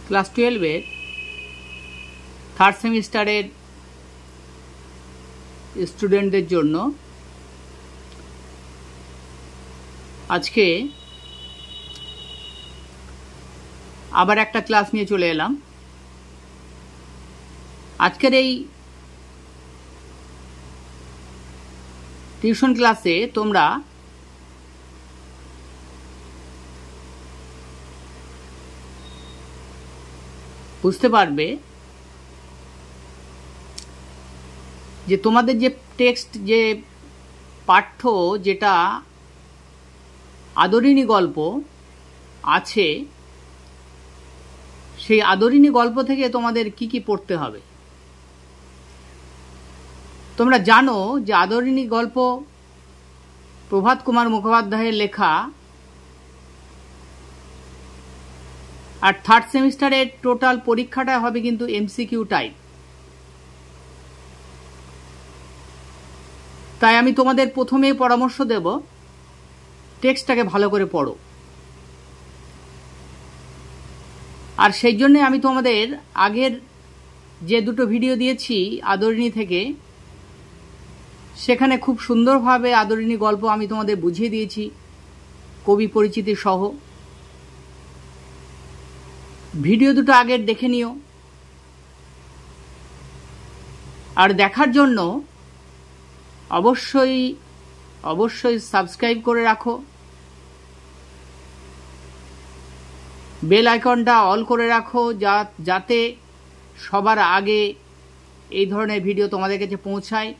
Class 12-এর third সেমিস্টারের স্টুডেন্টদের জন্য আজকে আবার একটা ক্লাস নিয়ে চলে এলাম। আজকের এই টিউশন ক্লাসে তোমরা বুঝতে পারবে যে তোমাদের যে টেক্সট যে পাঠ্য যেটা আদরিণী গল্প আছে সেই আদরিণী গল্প থেকে তোমাদের কি কি পড়তে হবে। তোমরা জানো যে আদরিণী গল্প প্রভাত কুমার মুখোপাধ্যায়ের লেখা, আর থার্ড সেমিস্টারের টোটাল পরীক্ষাটা হবে কিন্তু এমসিকিউ টাইপ। তাই আমি তোমাদের প্রথমেই পরামর্শ দেব টেক্সটটাকে ভালো করে পড়ো। আর সেই জন্যে আমি তোমাদের আগের যে দুটো ভিডিও দিয়েছি আদরিণী থেকে, সেখানে খুব সুন্দরভাবে আদরিণী গল্প আমি তোমাদের বুঝিয়ে দিয়েছি কবি পরিচিতি সহ। ভিডিও দুটো আগের দেখে নিও। আর দেখার জন্য অবশ্যই অবশ্যই সাবস্ক্রাইব করে রাখো, বেল আইকনটা অল করে রাখো যাতে সবার আগে এই ধরনের ভিডিও তোমাদের কাছে পৌঁছায়।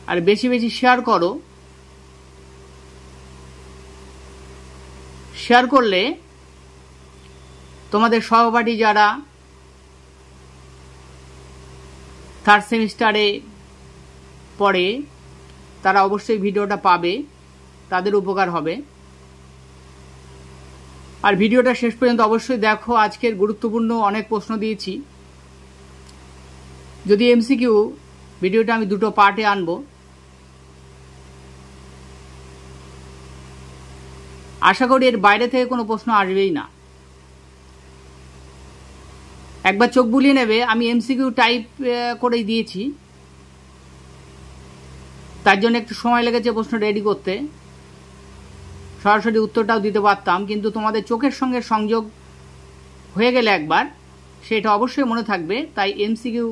আর বেশি বেশি শেয়ার করো। শেয়ার করলে তোমাদের সহপাঠী যারা থার্ড সেমিস্টারে পড়ে তারা অবশ্যই ভিডিওটা পাবে, তাদের উপকার হবে। আর ভিডিওটা শেষ পর্যন্ত অবশ্যই দেখো। আজকের গুরুত্বপূর্ণ অনেক প্রশ্ন দিয়েছি। যদি এমসিকিউ ভিডিওটা আমি দুটো পার্টে আনবো, আশা করি এর বাইরে থেকে কোনো প্রশ্ন আসবেই না। একবার চোখ বুলিয়ে নেবে, আমি এমসিকিউ টাইপ করেই দিয়েছি। তার জন্য একটু সময় লেগেছে প্রশ্ন রেডি করতে। সরাসরি উত্তরটাও দিতে পারতাম, কিন্তু তোমাদের চোখের সঙ্গে সংযোগ হয়ে গেলে একবার সেটা অবশ্যই মনে থাকবে, তাই এমসিকিউ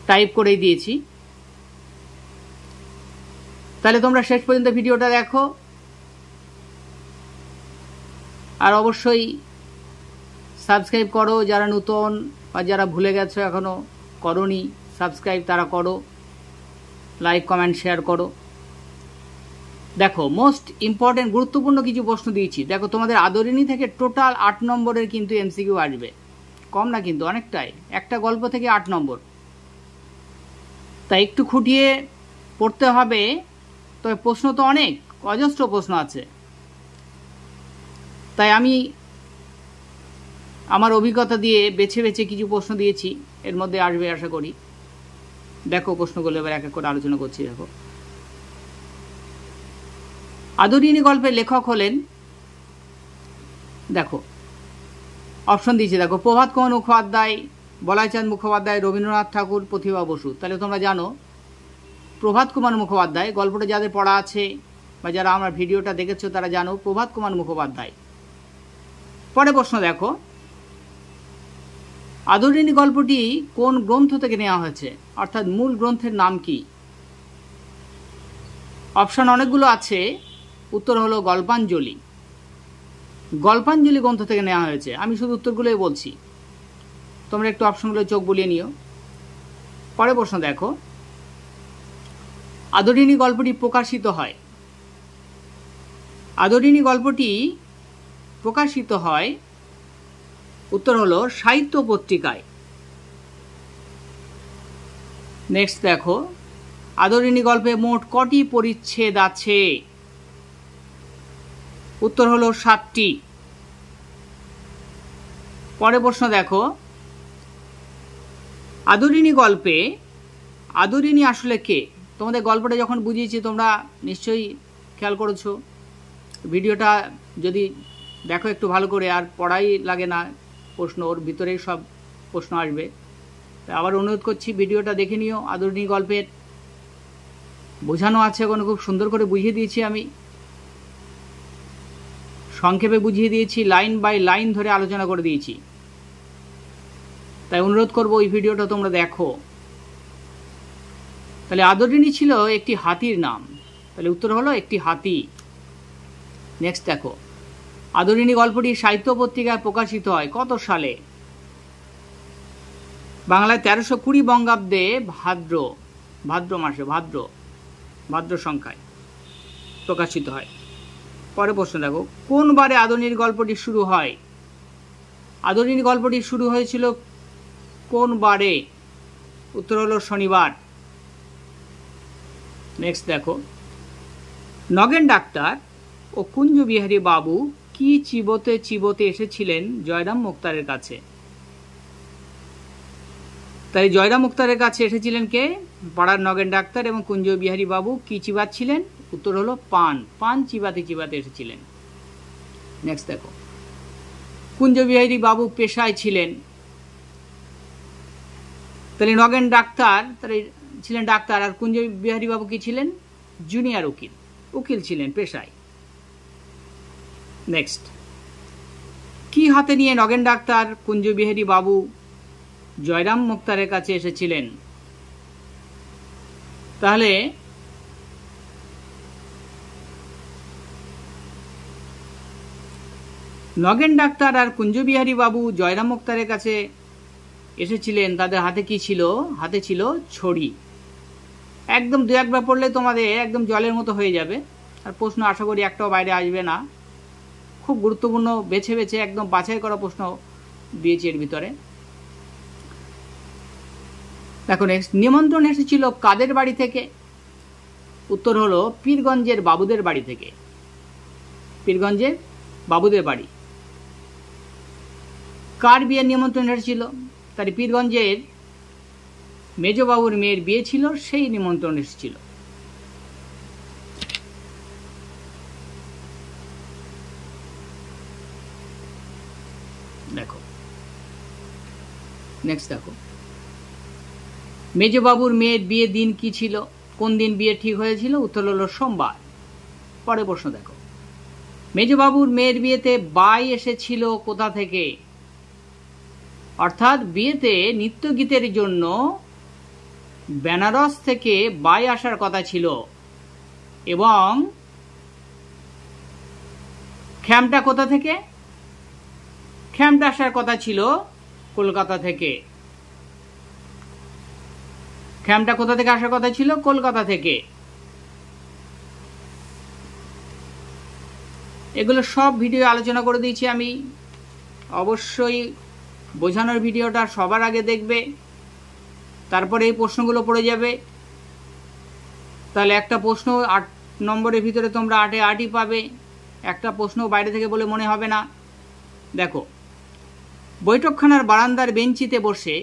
টাইপ করেই দিয়েছি। তাহলে তোমরা শেষ পর্যন্ত ভিডিওটা দেখো। আর অবশ্যই সাবস্ক্রাইব করো যারা নতুন, বা যারা ভুলে গেছো এখনো করোনি সাবস্ক্রাইব তারা করো, লাইক কমেন্ট শেয়ার করো। দেখো মোস্ট ইম্পর্টেন্ট গুরুত্বপূর্ণ কিছু প্রশ্ন দিয়েছি। দেখো তোমাদের আদরিণী থেকে টোটাল 8 নম্বরের কিন্তু এমসিকিউ আসবে, কম না কিন্তু অনেকটাই, একটা গল্প থেকে 8 নম্বর। তাই একটু খুঁটিয়ে পড়তে হবে। তবে প্রশ্ন তো অনেক, অজস্র প্রশ্ন আছে। তাই আমি আমার অভিজ্ঞতা দিয়ে বেছে বেছে কিছু প্রশ্ন দিয়েছি, এর মধ্যে আসবে আশা করি। দেখো প্রশ্নগুলো এবার এক এক করে আলোচনা করছি। দেখো আদরিণী গল্পের লেখক হলেন, দেখো অপশন দিয়েছি, দেখো প্রভাত কুমার মুখোপাধ্যায়, বলাইচাঁদ মুখোপাধ্যায়, রবীন্দ্রনাথ ঠাকুর, প্রতিভা বসু। তাহলে তোমরা জানো প্রভাত কুমার মুখোপাধ্যায়, গল্পটা যাদের পড়া আছে বা যারা আমার ভিডিওটা দেখেছো তারা জানো প্রভাত কুমার মুখোপাধ্যায়। পরে প্রশ্ন দেখো আদরিণী গল্পটি কোন গ্রন্থ থেকে নেওয়া হয়েছে, অর্থাৎ মূল গ্রন্থের নাম কি। অপশন অনেকগুলো আছে, উত্তর হলো গল্পাঞ্জলি। গল্পাঞ্জলি গ্রন্থ থেকে নেওয়া হয়েছে। আমি শুধু উত্তরগুলোই বলছি, তোমরা একটু অপশনগুলো চোখ বুলিয়ে নিও। পরে প্রশ্ন দেখো আদরিণী গল্পটি প্রকাশিত হয়, আদরিণী গল্পটি প্রকাশিত হয়, উত্তর হলো সাহিত্য পত্রিকায়। নেক্সট দেখো আদরিণী গল্পে মোট কটি পরিচ্ছেদ আছে, উত্তর হলো 7টি। পরে প্রশ্ন দেখো আদরিণী গল্পে আদরিণী আসলে কে। তোমাদের গল্পটা যখন বুঝিয়েছি তোমরা নিশ্চয়ই খেয়াল করেছো, ভিডিওটা যদি দেখো একটু ভালো করে, আর পড়াই লাগে না, প্রশ্ন ওর ভিতরেই সব প্রশ্ন আসবে। আবার অনুরোধ করছি ভিডিওটা দেখে নিও। আদরিণী গল্পের বোঝানো আছে, ওখানে খুব সুন্দর করে বুঝিয়ে দিয়েছি, আমি সংক্ষেপে বুঝিয়ে দিয়েছি, লাইন বাই লাইন ধরে আলোচনা করে দিয়েছি। তাই অনুরোধ করব ওই ভিডিওটা তোমরা দেখো। তাহলে আদরিণী ছিল একটি হাতির নাম, তাহলে উত্তর হলো একটি হাতি। নেক্সট দেখো, আদরিণী গল্পটি সাহিত্য পত্রিকায় প্রকাশিত হয় কত সালে? বাংলায় 1320 বঙ্গাব্দে ভাদ্র মাসে, ভাদ্র সংখ্যায় প্রকাশিত হয়। পরে প্রশ্ন দেখো, কোন বারে আদরিণীর গল্পটি শুরু হয়? আদরিণী গল্পটি শুরু হয়েছিল কোন বারে? উত্তর হলো শনিবার। নেক্সট দেখো, নগেন ডাক্তার ও কুঞ্জবিহারী বাবু কি চিবোতে চিবোতে এসেছিলেন জয়রাম মুক্তারের কাছে? তাই জয়রাম মুক্তারের কাছে এসেছিলেন কে? পাড়ার নগেন ডাক্তার এবং কুঞ্জবিহারী বাবু কি চিবাচ্ছিলেন? উত্তর হলো পান চিবাতে চিবাতে এসেছিলেন। নেক্সট দেখো, কুঞ্জবিহারী বাবু পেশায় ছিলেন, তাহলে নগেন ডাক্তার তাহলে ছিলেন ডাক্তার, আর কুঞ্জবিহারী বাবু কি ছিলেন? জুনিয়র উকিল ছিলেন পেশায়। নেক্সট, কি হাতে নিয়ে নগেন ডাক্তার কুঞ্জবিহারী বাবু জয়রাম মুক্তারের কাছে এসেছিলেন? তাহলে নগেন ডাক্তার আর কুঞ্জবিহারী বাবু জয়রাম মুক্তারের কাছে এসেছিলেন, তাদের হাতে কি ছিল? হাতে ছিল ছড়ি। একদম দু একবার পড়লে তোমাদের একদম জলের মতো হয়ে যাবে, আর প্রশ্ন আশা করি একটাও বাইরে আসবে না। খুব গুরুত্বপূর্ণ বেছে বেছে একদম বাছাই করা প্রশ্ন দিয়েছি এর ভিতরে। দেখো নেক্সট, নিমন্ত্রণ এসেছিল কাদের বাড়ি থেকে? উত্তর হলো পীরগঞ্জের বাবুদের বাড়ি থেকে। পীরগঞ্জের বাবুদের বাড়ি। কার বিয়ের নিমন্ত্রণ এসেছিল? তার পীরগঞ্জের মেজবাবুর মেয়ের বিয়ে ছিল, সেই নিমন্ত্রণ এসেছিল। দেখো নেক্সট দেখো, মেজবাবুর মেয়ের বিয়ে দিন কি ছিল? কোন দিন বিয়ে ঠিক হয়েছিল? উত্তর হলো সোমবার। পরে প্রশ্ন দেখো, মেজবাবুর মেয়ের বিয়েতে বাই এসেছিল কোথা থেকে? অর্থাৎ বিয়েতে নৃত্যগীতের জন্য বেনারস থেকে বাই আসার কথা ছিল, এবং খ্যামটা কোথা থেকে? খ্যামটা আসার কথা ছিল কলকাতা থেকে। খ্যামটা কোথা থেকে আসার কথা ছিল? কলকাতা থেকে। এগুলো সব ভিডিও আলোচনা করে দিয়েছি আমি। অবশ্যই বোঝানোর ভিডিওটা সবার আগে দেখবে, তারপরে এই প্রশ্নগুলো পড়ে যাবে। তাহলে একটা প্রশ্ন 8 নম্বরের ভিতরে তোমরা 8-এ 8ই পাবে, একটা প্রশ্ন বাইরে থেকে বলে মনে হবে না। দেখো, বৈঠকখানার বারান্দার বেঞ্চিতে বসে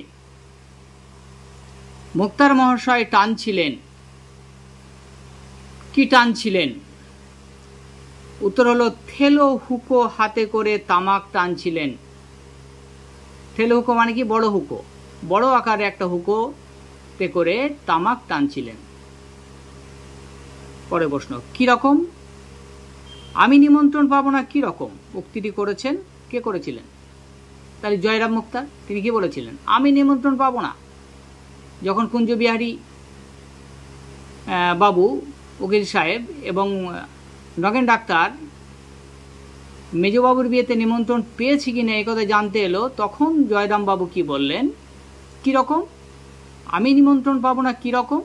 মুক্তার মহাশয় টানছিলেন। কি টানছিলেন? উত্তর হলো থেলো হুকো হাতে করে তামাক টানছিলেন। থেলো হুকো মানে কি? বড় হুকো, বড় আকারে একটা হুকোতে করে তামাক টানছিলেন। পরে প্রশ্ন, কি রকম? আমি নিমন্ত্রণ পাবো না কি রকম উক্তিটি করেছেন? কে করেছিলেন? তাহলে জয়রাম মুক্তার। তিনি কি বলেছিলেন? আমি নিমন্ত্রণ পাবো না। যখন কুঞ্জবিহারী বাবু উকিল সাহেব এবং নগেন ডাক্তার মেজবাবুর বিয়েতে নিমন্ত্রণ পেয়েছি কিনা এই কথা জানতে এলো, তখন জয়রাম বাবু কি বললেন? কি রকম? আমি নিমন্ত্রণ পাবো না কি রকম?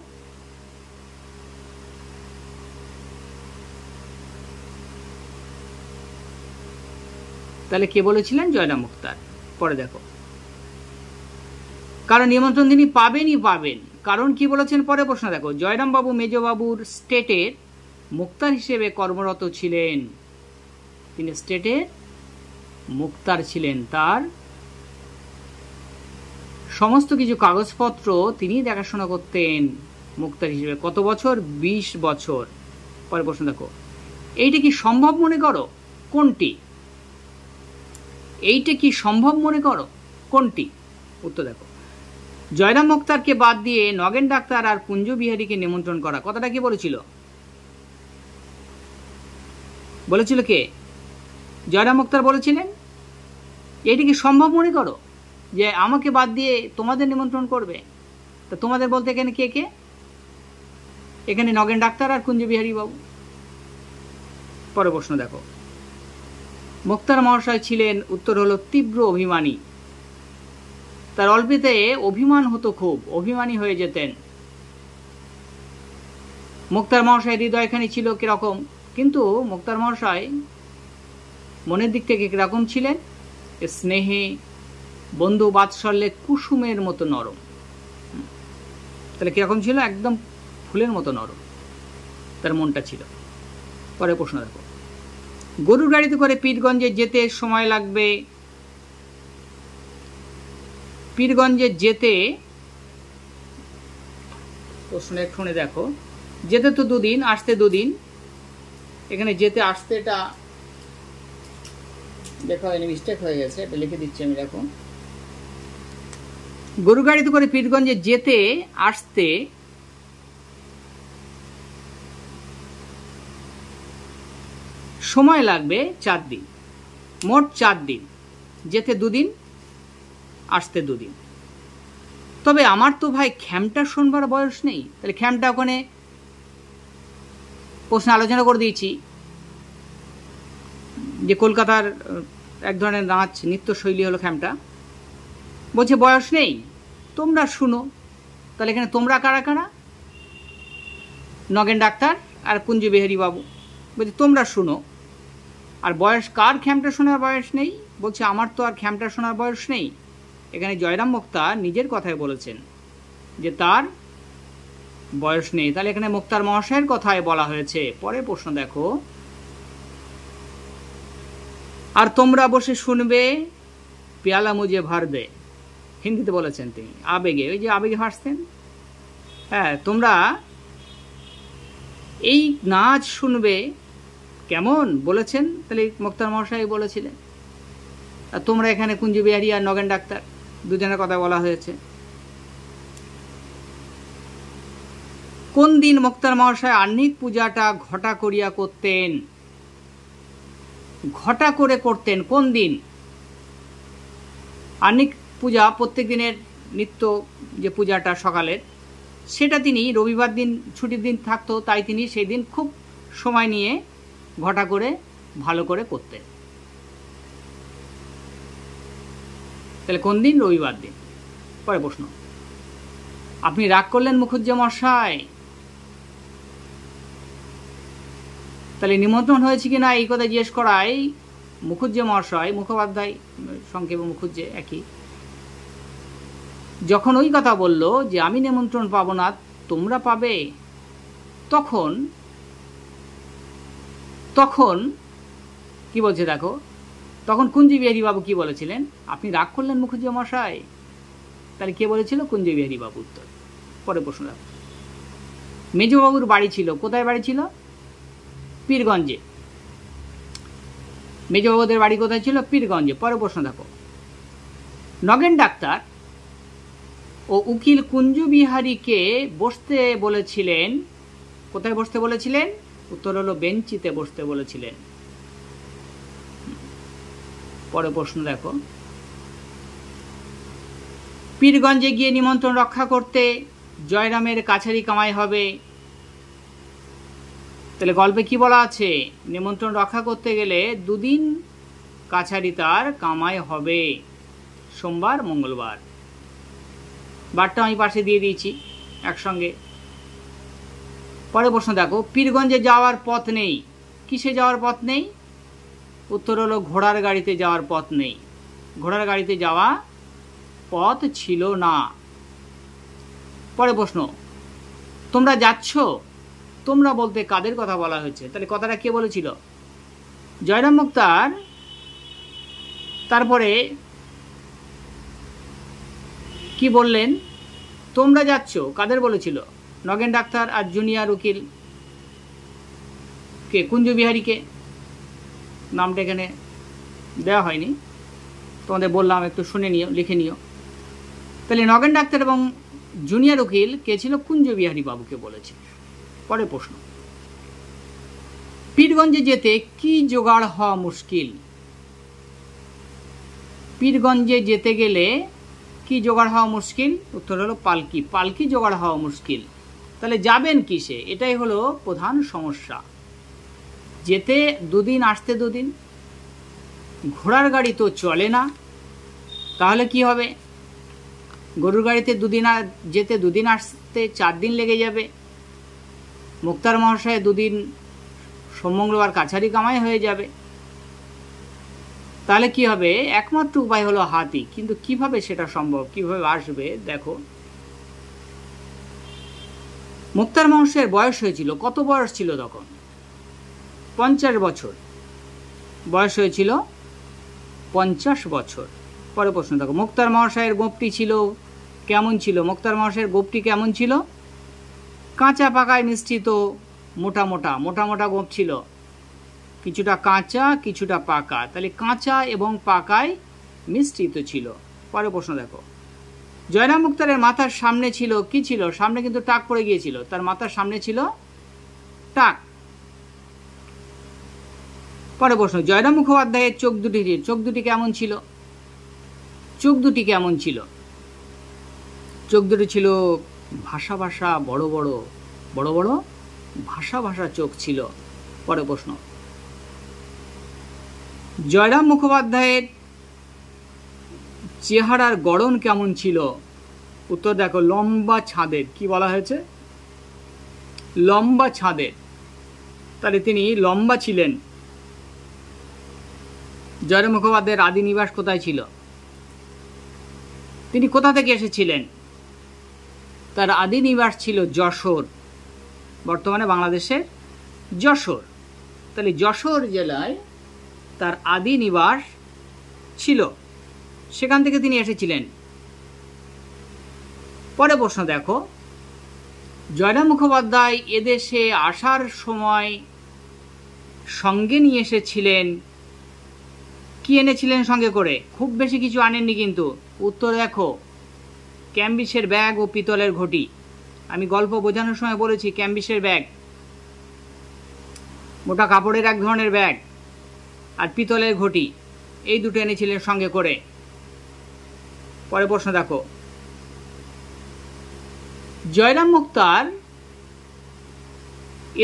তাহলে কে বলেছিলেন? জয়রাম মুক্তার। পরে দেখো, কারণ নিমন্ত্রণ তিনি পাবেনই পাবেন। কারণ কি বলেছেন? পরে প্রশ্ন দেখো, জয়রাম বাবু মেজবাবুর স্টেটের মুক্তার হিসেবে কর্মরত ছিলেন। তিনি স্টেটের মুক্তার ছিলেন, তার সমস্ত কিছু কাগজপত্র তিনি দেখাশোনা করতেন মুক্তার হিসেবে। কত বছর? 20 বছর। পরে প্রশ্ন দেখো, এইটা কি সম্ভব মনে করো? কোনটি? এইটা কি সম্ভব মনে করো? কোনটি? উত্তর দেখো, জয়রাম মুক্তারকে বাদ দিয়ে নগেন ডাক্তার আর কুঞ্জ বিহারীকে নিমন্ত্রণ করা। কথাটা কি বলেছিল? বলেছিল কে? জয়রাম মুক্তার বলেছিলেন। এটি কি সম্ভব মনে করো যে আমাকে বাদ দিয়ে তোমাদের নিমন্ত্রণ করবে? তা তোমাদের বলতে এখানে কে কে? এখানে নগেন ডাক্তার আর কুঞ্জ বিহারী বাবু। পরে প্রশ্ন দেখো, মুক্তার মহাশয় ছিলেন, উত্তর হলো তীব্র অভিমানী। তার অল্পেতে অভিমান হতো, খুব অভিমানী হয়ে যেতেন। মুক্তার মহাশয়ের হৃদয়খানি ছিল কিরকম? কিন্তু মুক্তার মহাশয় মনের দিক থেকে কিরকম ছিলেন? স্নেহে, বন্ধু বাৎসল্যে কুসুমের মতো নরম। তাহলে কিরকম ছিল? একদম ফুলের মতো নরম তার মনটা ছিল। পরে প্রশ্ন দেখো, গরুর গাড়িতে করে পীরগঞ্জে যেতে সময় লাগবে। পীরগঞ্জে যেতে, প্রশ্ন একটুখানি দেখো, যেতে তো 2 দিন, আসতে 2 দিন। এখানে যেতে আসতেটা দেখা হয়নি, মিস্টেক হয়ে গেছে, এটা লিখে দিচ্ছি আমি। দেখো, গরু গাড়িতে করে পীরগঞ্জে যেতে আসতে সময় লাগবে 4 দিন, মোট 4 দিন। যেতে 2 দিন, আসতে 2 দিন। তবে আমার তো ভাই খ্যামটা শোনবার বয়স নেই। তাহলে খ্যামটা ওখানে প্রশ্ন আলোচনা করে দিয়েছি যে কলকাতার এক ধরনের নাচ নৃত্য শৈলী হলো খ্যামটা। বলছে বয়স নেই, তোমরা শুনো। তাহলে এখানে তোমরা কারা কারা? নগেন ডাক্তার আর কুঞ্জ বিহারী বাবু। বলছে তোমরা শুনো। আর বয়স কার খ্যামটা শোনার বয়স নেই? বলছে আমার তো আর খ্যামটা শোনার বয়স নেই। এখানে জয়রাম মুক্তার নিজের কথাই বলেছেন যে তার বয়স নেই। তাহলে এখানে মুক্তার মহাশয়ের কথাই বলা হয়েছে। পরে প্রশ্ন দেখো, আর তোমরা বসে শুনবে, পেয়ালা মুজে ভর দে। হিন্দিতে বলেছেন তিনি, আবেগে, ওই যে আবেগে ভাসতেন। হ্যাঁ, তোমরা এই নাচ শুনবে। কেমন বলেছেন? তাহলে মুক্তার মহাশয় বলেছিলেন। আর তোমরা এখানে কুঞ্জ বিহারী আর নগেন ডাক্তার, দুজনের কথা বলা হয়েছে। কোন দিন মুক্তার মহাশয় আহ্নিক পূজাটা ঘটা করিয়া করতেন? ঘটা করে করতেন কোন দিন? আহ্নিক পূজা প্রত্যেক দিনের নিত্য যে পূজাটা সকালের, সেটা তিনি রবিবার দিন ছুটির দিন থাকতো, তাই তিনি সেই দিন খুব সময় নিয়ে ঘটা করে ভালো করে করতেন। তাহলে কোন দিন? রবিবার দিন। পরে প্রশ্ন, আপনি রাগ করলেন মুখুজ্জেমশাই? তাহলে নিমন্ত্রণ হয়েছে কিনা এই কথা জিজ্ঞেস করায় মুখুজ্জেমশাই, মুখোপাধ্যায় সংক্ষেপে মুখুজ্জে একই, যখন ওই কথা বলল যে আমি নিমন্ত্রণ পাবো না, তোমরা পাবে, তখন তখন কি বলছে দেখো, তখন কুঞ্জ বিহারী বাবু কি বলেছিলেন? আপনি রাগ করলেন মুখুজ্জেমশাই। তাহলে কে বলেছিল? কুঞ্জ বিহারী বাবু। উত্তর পরে প্রশ্ন দেখো, মেজবাবুর বাড়ি ছিল, কোথায় বাড়ি ছিল? পীরগঞ্জে। মেজবাবুদের বাড়ি কোথায় ছিল? পীরগঞ্জে। পরে প্রশ্ন দেখো, নগেন ডাক্তার ও উকিল কুঞ্জ বিহারীকে বসতে বলেছিলেন, কোথায় বসতে বলেছিলেন? উত্তর হলো বেঞ্চিতে বসতে বলেছিলেন। পরে প্রশ্ন দেখো, পীরগঞ্জে গিয়ে নিমন্ত্রণ রক্ষা করতে জয়রামের কাছারি কামাই হবে। তাহলে গল্পে কি বলা আছে? নিমন্ত্রণ রক্ষা করতে গেলে 2 দিন কাছারি তার কামাই হবে, সোমবার মঙ্গলবার। বারটা আমি পাশে দিয়ে দিয়েছি একসঙ্গে। পরে প্রশ্ন দেখো, পীরগঞ্জে যাওয়ার পথ নেই। কিসে যাওয়ার পথ নেই? উত্তর হলো ঘোড়ার গাড়িতে যাওয়ার পথ নেই। ঘোড়ার গাড়িতে যাওয়া পথ ছিল না। পরে প্রশ্ন, তোমরা যাচ্ছ? তোমরা বলতে কাদের কথা বলা হয়েছে? তাহলে কথাটা কে বলেছিল? জয়রাম মুক্তার। তারপরে কি বললেন? তোমরা যাচ্ছ, কাদের বলেছিল? নগেন ডাক্তার আর জুনিয়র উকিল কে? কুঞ্জ বিহারীকে। নামটা এখানে দেওয়া হয়নি, তোমাদের বললাম, একটু শুনে নিও, লিখে নিও। তাহলে নগেন ডাক্তার এবং জুনিয়র উকিল কে ছিল? কুঞ্জবিহারী বাবুকে বলেছে। পরের প্রশ্ন, পীরগঞ্জে যেতে কি জোগাড় হওয়া মুশকিল? পীরগঞ্জে যেতে গেলে কি জোগাড় হওয়া মুশকিল? উত্তর হলো পালকি। পালকি জোগাড় হওয়া মুশকিল। তাহলে যাবেন কিসে? এটাই হলো প্রধান সমস্যা। যেতে 2 দিন, আসতে 2 দিন। ঘোড়ার গাড়ি তো চলে না, তাহলে কি হবে? গরুর গাড়িতে 2 দিন যেতে, 2 দিন আসতে 4 দিন লেগে যাবে। মুক্তার মহাশয় 2 দিন সোম-মঙ্গলবার কাছারি কামাই হয়ে যাবে। তাহলে কি হবে? একমাত্র উপায় হলো হাতি। কিন্তু কিভাবে সেটা সম্ভব? কিভাবে আসবে? দেখো, মুক্তার মহাশয়ের বয়স হয়েছিল, কত বয়স ছিল তখন? 50 বছর বয়স হয়েছিল, 50 বছর। পরে প্রশ্ন দেখো, মুক্তার মহাশয়ের গোঁপটি ছিল কেমন ছিল? মুক্তার মহাশয়ের গোঁপটি কেমন ছিল? কাঁচা পাকায় মিশ্রিত, মোটা মোটা মোটা মোটা গোঁপ ছিল, কিছুটা কাঁচা কিছুটা পাকা। তাহলে কাঁচা এবং পাকায় মিশ্রিত ছিল। পরে প্রশ্ন দেখো, জয়রাম মুক্তারের মাথার সামনে ছিল কি ছিল? সামনে কিন্তু টাক পড়ে গিয়েছিল, তার মাথার সামনে ছিল টাক। পরে প্রশ্ন, জয়রাম মুখোপাধ্যায়ের চোখ দুটি কেমন ছিল? চোখ দুটি কেমন ছিল? চোখ দুটি ছিল ভাষা ভাষা, বড় বড় বড় বড় ভাষা ভাষা চোখ ছিল। পরে প্রশ্ন, জয়রাম মুখোপাধ্যায়ের চেহারার গড়ন কেমন ছিল? উত্তর দেখো, লম্বা ছাদের। কি বলা হয়েছে? লম্বা ছাদের। তাহলে তিনি লম্বা ছিলেন। জয়রাম মুখোপাধ্যায়ের আদি নিবাস কোথায় ছিল? তিনি কোথা থেকে এসেছিলেন? তার আদি নিবাস ছিল যশোর, বর্তমানে বাংলাদেশের যশোর। তাহলে যশোর জেলায় তার আদি নিবাস ছিল, সেখান থেকে তিনি এসেছিলেন। পরে প্রশ্ন দেখো, জয়রাম মুখোপাধ্যায় এদেশে আসার সময় সঙ্গে নিয়ে এসেছিলেন কি এনেছিলেন সঙ্গে করে? খুব বেশি কিছু আনেননি কিন্তু। উত্তর দেখো, ক্যাম্বিসের ব্যাগ ও পিতলের ঘটি। আমি গল্প বোঝানোর সময় বলেছি ক্যাম্বিসের ব্যাগ, মোটা কাপড়ের এক ধরনের ব্যাগ, আর পিতলের ঘটি, এই দুটো এনেছিলেন সঙ্গে করে। পরে প্রশ্ন দেখো, জয়রাম মুক্তার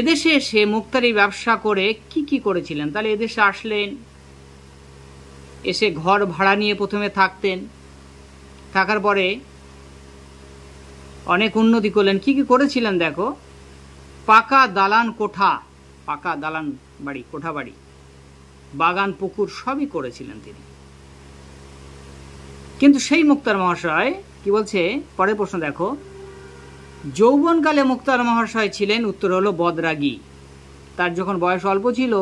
এদেশে এসে মুক্তারি ব্যবসা করে কি কি করেছিলেন? তাহলে এদেশে আসলেন, এসে ঘর ভাড়া নিয়ে প্রথমে থাকতেন, থাকার পরে অনেক উন্নতি করলেন। কি কি করেছিলেন দেখো, পাকা দালান কোঠা, পাকা দালান বাড়ি, কোঠা বাড়ি, বাগান পুকুর সবই করেছিলেন তিনি। কিন্তু সেই মুক্তার মহাশয় কি বলছে? পরের প্রশ্ন দেখো, যৌবনকালে মুক্তার মহাশয় ছিলেন, উত্তর হলো বদরাগী। তার যখন বয়স অল্প ছিল,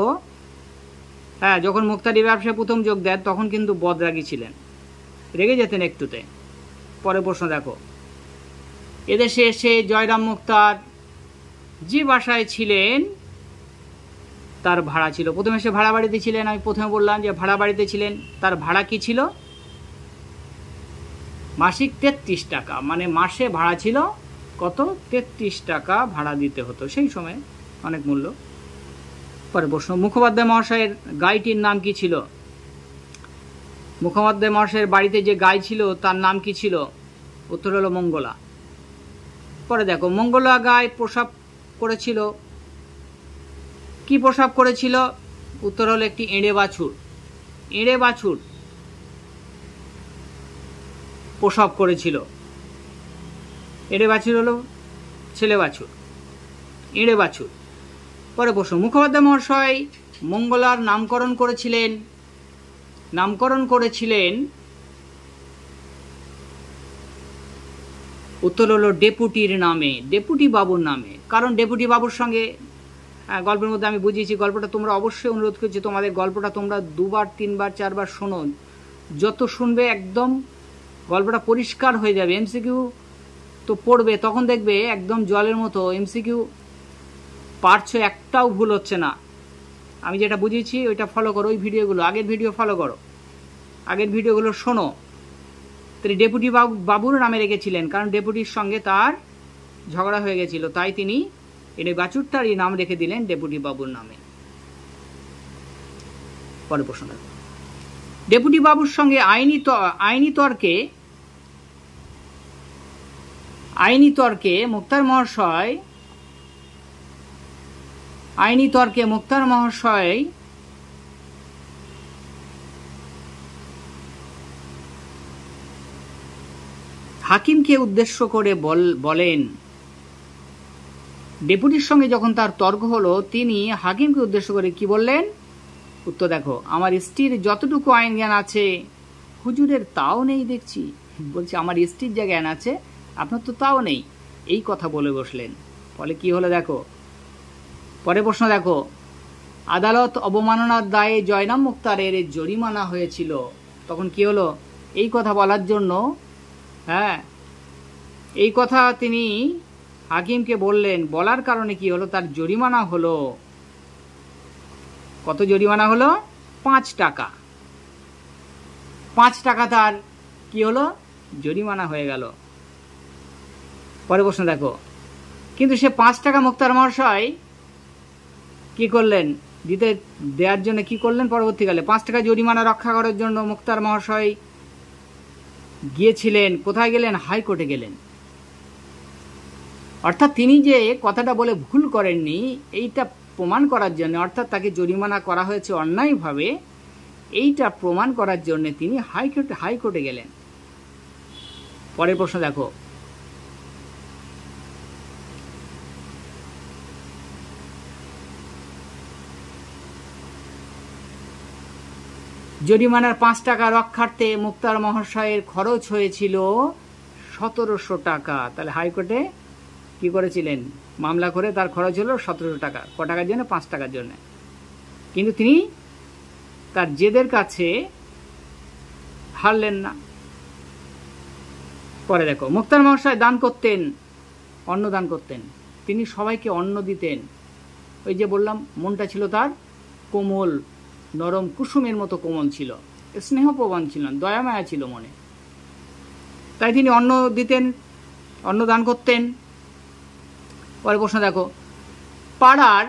হ্যাঁ, যখন মুক্তারি ব্যবসায় প্রথম যোগ দেন তখন কিন্তু বদরাগী ছিলেন, রেগে যেতেন একটুতে। পরের প্রশ্ন দেখো, এদেশে এসে জয়রাম মুক্তার যে বাসায় ছিলেন তার ভাড়া ছিল, প্রথমে সে ভাড়া বাড়িতে ছিলেন, আমি প্রথমে বললাম যে ভাড়া বাড়িতে ছিলেন, তার ভাড়া কি ছিল? মাসিক 33 টাকা, মানে মাসে ভাড়া ছিল কত? 33 টাকা ভাড়া দিতে হতো সেই সময়, অনেক মূল্য। পরে প্রশ্ন, মুখোপাধ্যায় মহাশয়ের গাইটির নাম কি ছিল? মুখোপাধ্যায় মহাশয়ের বাড়িতে যে গাই ছিল তার নাম কি ছিল? উত্তর হলো মঙ্গলা। পরে দেখো, মঙ্গলা গাই প্রসব করেছিল, কি প্রসব করেছিল? উত্তর হলো একটি এঁড়ে বাছুর। এঁড়ে বাছুর প্রসব করেছিল। এঁড়ে বাছুর হলো ছেলে বাছুর, এঁড়ে বাছুর। পরে প্রশ্ন, মুখোপাধ্যায় মহাশয় মঙ্গলার নামকরণ করেছিলেন, উত্তর হলো ডেপুটির নামে, ডেপুটি বাবুর নামে। কারণ ডেপুটি বাবুর সঙ্গে গল্পের মধ্যে আমি বুঝিয়েছি, গল্পটা তোমরা অবশ্যই অনুরোধ করছি, তোমাদের গল্পটা তোমরা 2 বার 3 বার 4 বার শোনো, যত শুনবে একদম গল্পটা পরিষ্কার হয়ে যাবে। এমসিকিউ তো পড়বে, তখন দেখবে একদম জলের মতো এমসিকিউ পারছো, একটাও ভুল হচ্ছে না। আমি যেটা বুঝিয়েছি ওইটা ফলো করো, ওই ভিডিওগুলো, আগের ভিডিও ফলো করো, আগের ভিডিওগুলো শোনো। তিনি ডেপুটি বাবুর নামে রেখেছিলেন, কারণ ডেপুটির সঙ্গে তার ঝগড়া হয়ে গেছিল, তাই তিনি এই বাছুরটারই নাম রেখে দিলেন ডেপুটি বাবুর নামে। পরে প্রশ্ন দেখো, ডেপুটি বাবুর সঙ্গে আইনি তর্কে মুক্তার মহাশয় হাকিমকে উদ্দেশ্য করে বলেন, ডেপুটির সঙ্গে যখন তার তর্ক হলো, তিনি হাকিমকে উদ্দেশ্য করে কি বললেন? উত্তর দেখো, আমার স্ত্রীর যতটুকু আইন জ্ঞান আছে হুজুরের তাও নেই দেখছি। বলছে আমার স্ত্রীর যা জ্ঞান আছে আপনার তো তাও নেই, এই কথা বলে বসলেন। ফলে কি হলো দেখো, পরে প্রশ্ন দেখো, আদালত অবমাননার দায়ে জয়নাম মুক্তারের জরিমানা হয়েছিল। তখন কি হলো? এই কথা বলার জন্য, এই কথা তিনি হাকিমকে বললেন, বলার কারণে কি হলো? তার জরিমানা হলো। কত জরিমানা হলো? 5 টাকা। 5 টাকা তার কি হলো? জরিমানা হয়ে গেল। পরে প্রশ্ন দেখো, কিন্তু সে 5 টাকা মুক্তার মহাশয় কি করলেন? দেওয়ার জন্য কি করলেন? পরবর্তীকালে 5 টাকা জরিমানা রক্ষা করার জন্য মুক্তার মহাশয় গিয়েছিলেন। কোথায় গেলেন? হাইকোর্টে গেলেন। অর্থাৎ তিনি যে কথাটা বলে ভুল করেননি, এইটা প্রমাণ করার জন্য, অর্থাৎ তাকে জরিমানা করা হয়েছে অন্যায়ভাবে, এইটা প্রমাণ করার জন্য তিনি হাইকোর্টে গেলেন। পরের প্রশ্ন দেখো, জরিমানার 5 টাকা রক্ষার্থে মুক্তার মহাশয়ের খরচ হয়েছিল 1700 টাকা। তাহলে হাইকোর্টে কি করেছিলেন? মামলা করে তার খরচ হলো 1700 টাকা। ক টাকার জন্য? 5 টাকার জন্য। কিন্তু তিনি তার জেদের কাছে হারলেন না। পরে দেখো, মুক্তার মহাশয় দান করতেন, অন্ন দান করতেন। তিনি সবাইকে অন্ন দিতেন। ওই যে বললাম, মনটা ছিল তার কোমল, নরম কুসুমের মতো কোমল ছিল, স্নেহপ্রবণ ছিলেন, দয়ামায়া ছিল মনে। তাই তিনি অন্ন দিতেন, অন্ন দান করতেন। পরে প্রশ্ন দেখো, পাড়ার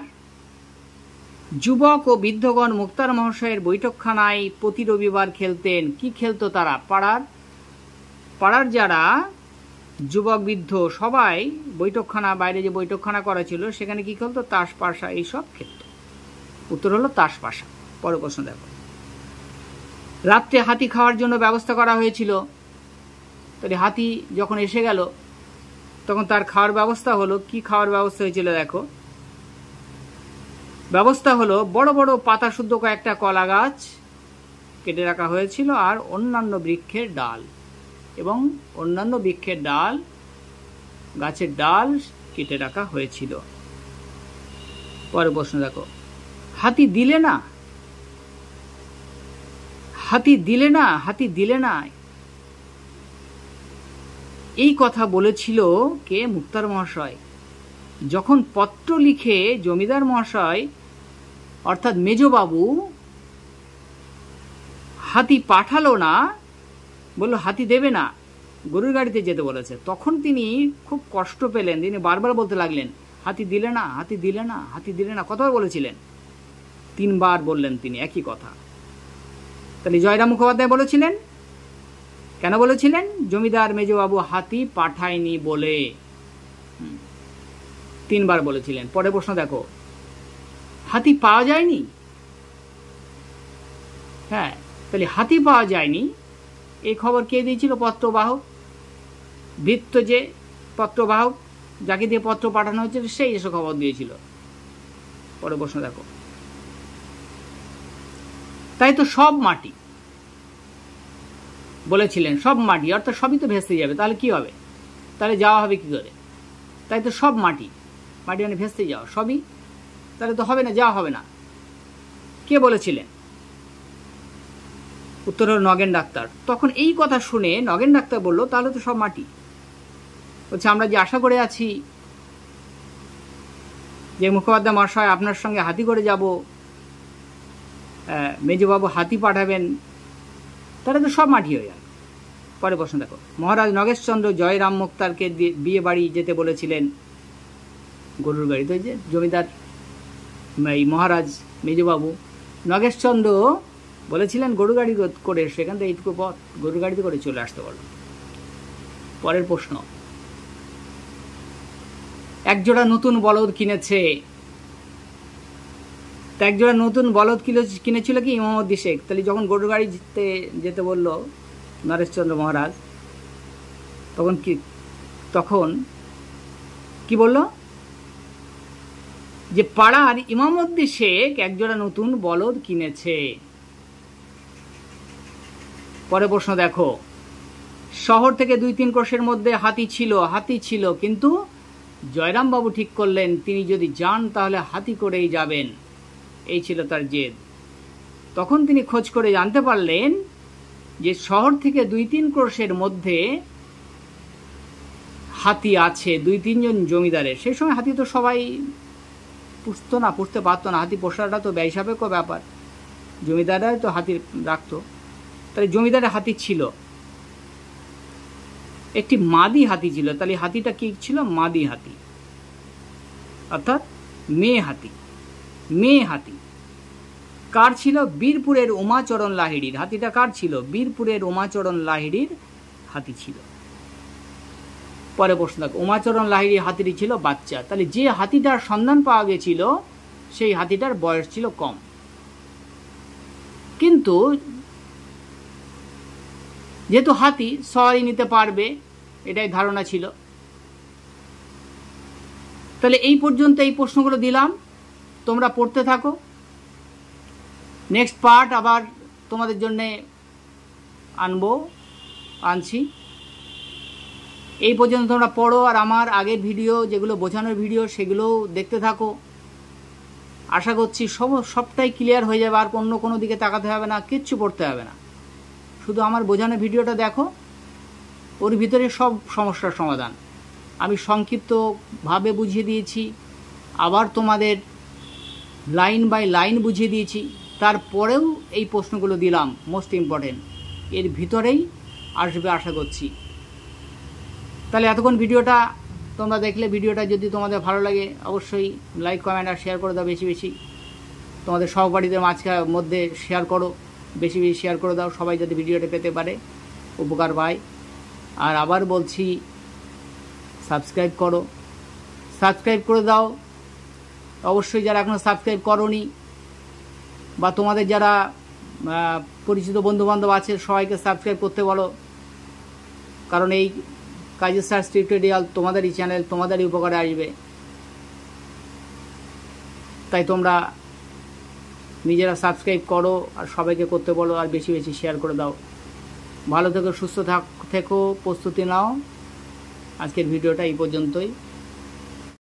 যুবক ও বৃদ্ধগণ মুক্তার মহাশয়ের বৈঠকখানায় প্রতি রবিবার খেলতেন। কি খেলতো তারা? পাড়ার যারা যুবক বৃদ্ধ সবাই বৈঠকখানা, বাইরে যে বৈঠকখানা করা ছিল, সেখানে কি খেলতো? তাস পাশা এইসব খেলত। উত্তর হলো তাস পাশা। পরে প্রশ্ন দেখো, রাত্রে হাতি খাওয়ার জন্য ব্যবস্থা করা হয়েছিল। তাহলে হাতি যখন এসে গেল, তখন তার খাওয়ার ব্যবস্থা হলো। কি খাওয়ার ব্যবস্থা হয়েছিল দেখো, ব্যবস্থা হলো বড় বড় পাতা শুদ্ধ কয়েকটা কলা গাছ কেটে রাখা হয়েছিল, আর অন্যান্য বৃক্ষের ডাল, এবং অন্যান্য বৃক্ষের ডাল, গাছের ডাল কেটে রাখা হয়েছিল। পরে প্রশ্ন দেখো, হাতি দিলে না, হাতি দিলে না, হাতি দিলে না, এই কথা বলেছিল কে? মুক্তার মহাশয়। যখন পত্র লিখে জমিদার মহাশয় অর্থাৎ মেজবাবু হাতি পাঠালো না, বলল হাতি দেবে না, গরুর গাড়িতে যেতে বলেছে, তখন তিনি খুব কষ্ট পেলেন। তিনি বারবার বলতে লাগলেন, হাতি দিলে না, হাতি দিলে না, হাতি দিলে না। কতবার বলেছিলেন? 3 বার বললেন তিনি একই কথা। তাহলে জয়রাম মুখোপাধ্যায় বলেছিলেন, কেন বলেছিলেন? জমিদার মেজবাবু হাতি পাঠায়নি বলে 3 বার বলেছিলেন। পরে প্রশ্ন দেখো, হাতি পাওয়া যায়নি। তাহলে হাতি পাওয়া যায়নি, এই খবর কে দিয়েছিল? পত্রবাহক, ভৃত্য যে পত্রবাহক, যাকে দিয়ে পত্র পাঠানো হয়েছিল, সেই এসে খবর দিয়েছিল। পরে প্রশ্ন দেখো, তাই তো সব মাটি বলেছিলেন, সব মাটি, অর্থাৎ সবই তো ভেস্তে যাবে। তাহলে কি হবে? তাহলে যাওয়া হবে কি করে? তাই তো সব মাটি, মাটি মানে ভেস্তে যাওয়া, সবই, তাহলে তো হবে না, যাওয়া হবে না। কে বলেছিলেন? উত্তর হলো নগেন ডাক্তার। তখন এই কথা শুনে নগেন ডাক্তার বলল, তাহলে তো সব মাটি। বলছে, আমরা যে আশা করে আছি যে মুখোপাধ্যায় মহাশয় আপনার সঙ্গে হাতি করে যাব, মেজবাবু হাতি পাঠাবেন, তাহলে তো সব মাটি হয়ে গেল। পরে প্রশ্ন দেখো, মহারাজ নগেশচন্দ্র জয়রাম মুক্তারকে বিয়ে বাড়ি যেতে বলেছিলেন গরুর গাড়িতে। ওই যে জমিদার এই মহারাজ মেজবাবু নগেশচন্দ্র বলেছিলেন গরু গাড়ি করে সেখান থেকে এইটুকু পথ গরু গাড়িতে করে চলে আসতে বলো। পরের প্রশ্ন, একজোড়া নতুন বলদ কিনেছে। তা একজোড়া নতুন বলদ কিনেছিল কি ইমামউদ্দিন শেখ। তাহলে যখন গরু গাড়ি যেতে বলল নরেশচন্দ্র মহারাজ, তখন কি বলল যে পাড়ার ইমামউদ্দিন শেখ একজোড়া নতুন বলদ কিনেছে। পরে প্রশ্ন দেখো, শহর থেকে 2-3 ক্রোশের মধ্যে হাতি ছিল কিন্তু জয়রাম বাবু ঠিক করলেন তিনি যদি যান তাহলে হাতি করেই যাবেন, এই ছিল তার জেদ। তখন তিনি খোঁজ করে জানতে পারলেন যে শহর থেকে 2-3 ক্রোশের মধ্যে হাতি আছে 2-3 জন জমিদারের। সেই সময় হাতি তো সবাই পুষতে পারতো না, হাতি পোষাটা তো ব্যয় সাপেক্ষ ব্যাপার, জমিদাররাই তো হাতি রাখতো। তাহলে জমিদারের হাতি ছিল, একটি মাদি হাতি ছিল। তাহলে হাতিটা কি ছিল? মাদি হাতি, অর্থাৎ মেয়ে হাতি। কার ছিল? বীরপুরের উমাচরণ লাহিড়ির। হাতিটা কার ছিল? বীরপুরের উমাচরণ লাহিড়ির হাতি ছিল। পরে প্রশ্ন দেখো, উমাচরণ লাহিড়ি হাতিটি ছিল বাচ্চা। তাহলে যে হাতিটার সন্ধান পাওয়া গেছিল সেই হাতিটার বয়স ছিল কম, কিন্তু যেহেতু হাতি সওয়ারি নিতে পারবে এটাই ধারণা ছিল। তাহলে এই পর্যন্ত এই প্রশ্নগুলো দিলাম, তোমরা পড়তে থাকো। নেক্সট পার্ট আবার তোমাদের জন্যে আনছি। এই পর্যন্ত তোমরা পড়ো আর আমার আগের ভিডিও যেগুলো বোঝানোর ভিডিও সেগুলো দেখতে থাকো। আশা করছি সবটাই ক্লিয়ার হয়ে যাবে, আর অন্য কোনো দিকে তাকাতে হবে না, কিচ্ছু পড়তে হবে না, শুধু আমার বোঝানোর ভিডিওটা দেখো, ওর ভিতরে সব সমস্যার সমাধান আমি সংক্ষিপ্তভাবে বুঝিয়ে দিয়েছি। আবার তোমাদের লাইন বাই লাইন বুঝিয়ে দিয়েছি, তারপরেও এই প্রশ্নগুলো দিলাম মোস্ট ইম্পর্টেন্ট, এর ভিতরেই আসবে আশা করছি। তাহলে এতক্ষণ ভিডিওটা তোমরা দেখলে, ভিডিওটা যদি তোমাদের ভালো লাগে অবশ্যই লাইক কমেন্ট আর শেয়ার করে দাও বেশি বেশি, তোমাদের সহপাঠীদের মধ্যে শেয়ার করো, বেশি বেশি শেয়ার করে দাও, সবাই যাতে ভিডিওটা পেতে পারে, উপকার পায়। আর আবার বলছি সাবস্ক্রাইব করে দাও অবশ্যই, যারা এখনও সাবস্ক্রাইব করোনি বা তোমাদের যারা পরিচিত বন্ধুবান্ধব আছে সবাইকে সাবস্ক্রাইব করতে বলো, কারণ এই কাজের সার্চ টিউটোরিয়াল তোমাদেরই চ্যানেল, তোমাদেরই উপকারে আসবে। তাই তোমরা নিজেরা সাবস্ক্রাইব করো আর সবাইকে করতে বলো, আর বেশি বেশি শেয়ার করে দাও। ভালো থেকো, সুস্থ থেকো, প্রস্তুতি নাও। আজকের ভিডিওটা এই পর্যন্তই।